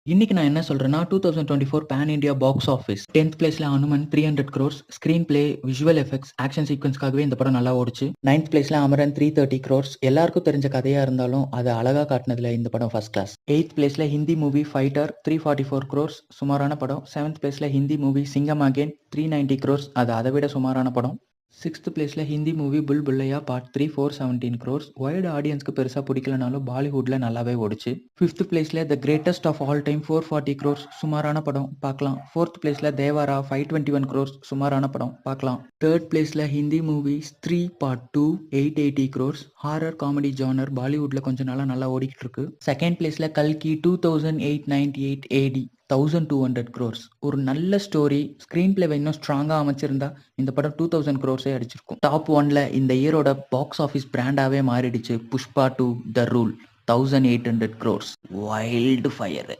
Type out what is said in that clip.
இன்னைக்கு நான் என்ன சொல்றேன்னா, 2024 pan India box office 10th பிளேஸ்ல Hanuman 300 crores, screenplay, visual effects, action சீக்வென்ஸ்க்காகவே இந்த படம் நல்லா ஓடுச்சு. 9th பிளேஸ்ல அமரன் 330 crores. எல்லாருக்கும் தெரிஞ்ச கதையா இருந்தாலும் அதை அழகா காட்டினதுல இந்த படம் ஃபர்ஸ்ட் கிளாஸ். 8th பிளேஸ்ல ஹிந்தி மூவி ஃபைட்டர் 344 crores, சுமாரான படம். 7th பிளேஸ்ல Hindi movie Singham again 390 crores, அது அதை விட சுமாரான படம். 6th பிளேஸ்ல Hindi movie Bhool Bhulaiyaa part 3 417 crores. Wide ஆடியன்ஸ்க்கு பெருசா பிடிக்கலனாலும் பாலிவுட்ல நல்லாவே ஓடுச்சு. 5th பிளேஸ்ல the greatest of all time 440 crores, சுமாரான படம், பார்க்கலாம். 4th பிளேஸ்ல தேவாரா 521 crores, சுமாரான படம், பார்க்கலாம். 3rd பிளேஸ்ல Hindi movie Stree part 2 880 crores, horror comedy genre, பாலிவுட்ல கொஞ்ச நாளா நல்லா ஓடிக்கிட்டு இருக்கு. 2nd பிளேஸ்ல கல்கி 2898 AD 1200 crores. ஒரு நல்ல ஸ்டோரி, ஸ்கிரீன் பிளேவை இன்னும் ஸ்ட்ராங்கா அமைச்சிருந்தா இந்த படம் 2000 crores அடிச்சிருக்கும். டாப் 1ல இந்த இயரோட பாக்ஸ் ஆஃபீஸ் பிராண்டாவே மாறிடுச்சு. Pushpa 2 the rule 1800 crores. Wild fire.